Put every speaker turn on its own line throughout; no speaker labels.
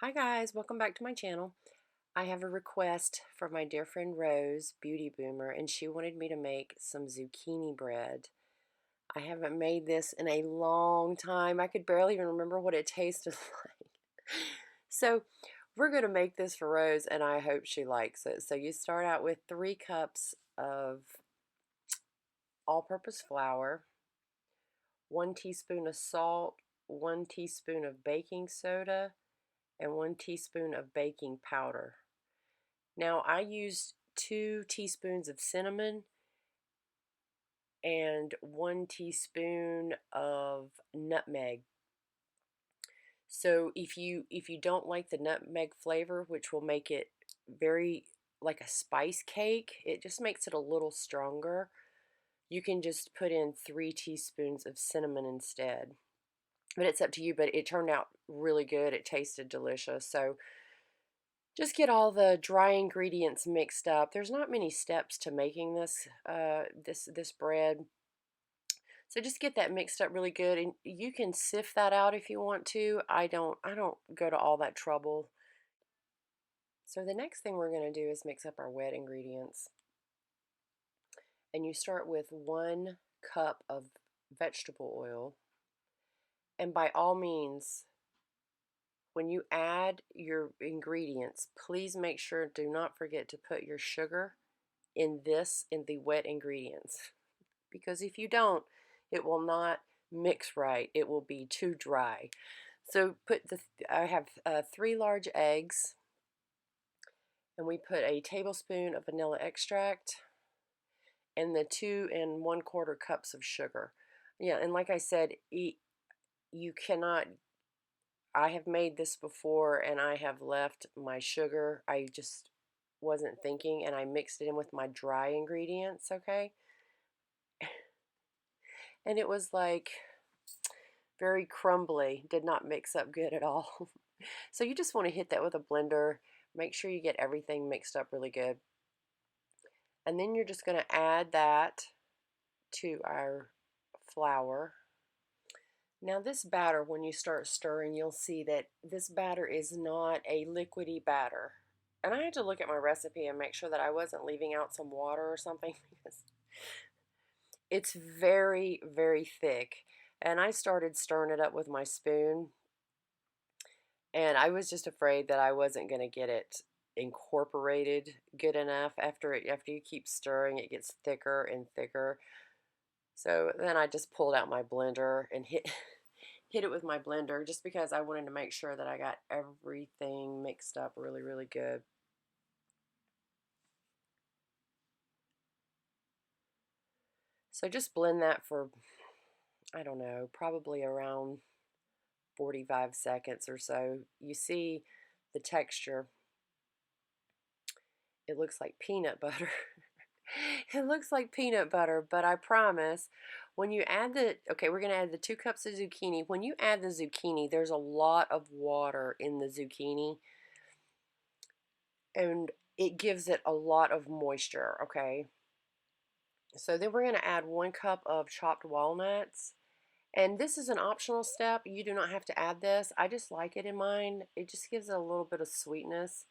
Hi guys, welcome back to my channel. I have a request from my dear friend Rose, Beauty Boomer, and she wanted me to make some zucchini bread. I haven't made this in a long time. I could barely even remember what it tasted like. So we're going to make this for Rose and I hope she likes it. So you start out with 3 cups of all-purpose flour, 1 teaspoon of salt, 1 teaspoon of baking soda, and 1 teaspoon of baking powder. Now I used 2 teaspoons of cinnamon and 1 teaspoon of nutmeg. So if you don't like the nutmeg flavor, which will make it very like a spice cake, it just makes it a little stronger. You can just put in 3 teaspoons of cinnamon instead. But it's up to you, but it turned out really good. It tasted delicious. So just get all the dry ingredients mixed up. There's not many steps to making this bread. So just get that mixed up really good, and you can sift that out if you want to. I don't go to all that trouble. So the next thing we're going to do is mix up our wet ingredients. And you start with 1 cup of vegetable oil. And by all means, when you add your ingredients, please make sure, do not forget to put your sugar in the wet ingredients, because if you don't, it will not mix right. It will be too dry. So I have 3 large eggs, and we put a tablespoon of vanilla extract and the 2 1/4 cups of sugar. Yeah, and like I said, you cannot. I have made this before and I have left my sugar. I just wasn't thinking and I mixed it in with my dry ingredients, okay? And it was like very crumbly, did not mix up good at all. So you just want to hit that with a blender, make sure you get everything mixed up really good. And then you're just going to add that to our flour. Now this batter, when you start stirring, you'll see that this batter is not a liquidy batter. And I had to look at my recipe and make sure that I wasn't leaving out some water or something because it's very, very thick. And I started stirring it up with my spoon, and I was just afraid that I wasn't going to get it incorporated good enough. After you keep stirring, it gets thicker and thicker. So then I just pulled out my blender and hit it with my blender, just because I wanted to make sure that I got everything mixed up really, really good. So just blend that for, I don't know, probably around 45 seconds or so. You see the texture. It looks like peanut butter. It looks like peanut butter, but I promise when you add okay, we're going to add the 2 cups of zucchini. When you add the zucchini, there's a lot of water in the zucchini, and it gives it a lot of moisture, okay? So then we're going to add 1 cup of chopped walnuts. And this is an optional step. You do not have to add this. I just like it in mine. It just gives it a little bit of sweetness.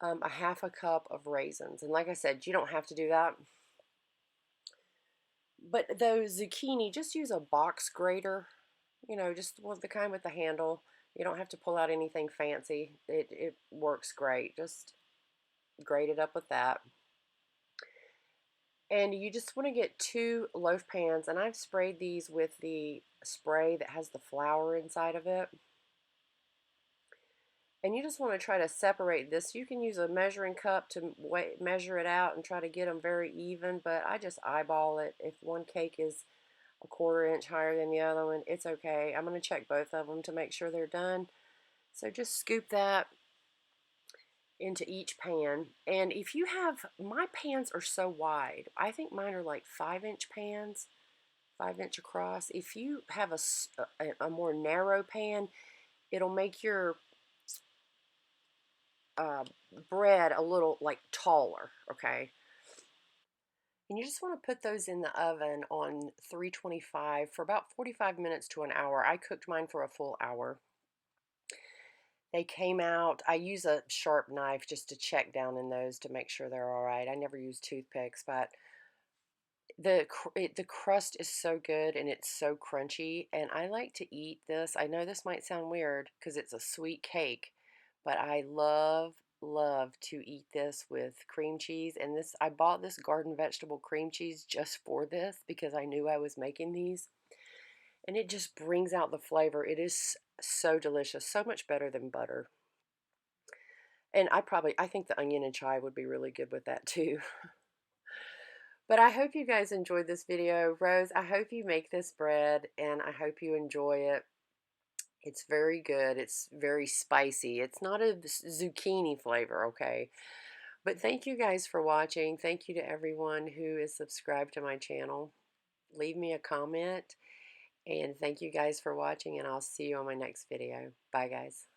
A 1/2 cup of raisins. And like I said, you don't have to do that. But those zucchini, just use a box grater. You know, just the kind with the handle. You don't have to pull out anything fancy. It works great. Just grate it up with that. And you just want to get 2 loaf pans, and I've sprayed these with the spray that has the flour inside of it. And you just want to try to separate this. You can use a measuring cup to measure it out and try to get them very even, but I just eyeball it. If one cake is a 1/4 inch higher than the other one, it's okay. I'm going to check both of them to make sure they're done. So just scoop that into each pan. And if you have, my pans are so wide. I think mine are like 5-inch pans, 5-inch across. If you have a more narrow pan, it'll make your uh, bread a little like taller, okay? And you just want to put those in the oven on 325 for about 45 minutes to an hour. I cooked mine for a full hour. They came out. I use a sharp knife just to check down in those to make sure they're all right. I never use toothpicks, but the crust is so good and it's so crunchy, and I like to eat this. I know this might sound weird because it's a sweet cake, but I love to eat this with cream cheese. And this, I bought this garden vegetable cream cheese just for this because I knew I was making these, and it just brings out the flavor. It is so delicious, so much better than butter. And I think the onion and chive would be really good with that too. But I hope you guys enjoyed this video. Rose, I hope you make this bread and I hope you enjoy it. It's very good. It's very spicy. It's not a zucchini flavor, okay? But thank you guys for watching. Thank you to everyone who is subscribed to my channel. Leave me a comment. And thank you guys for watching, and I'll see you on my next video. Bye, guys.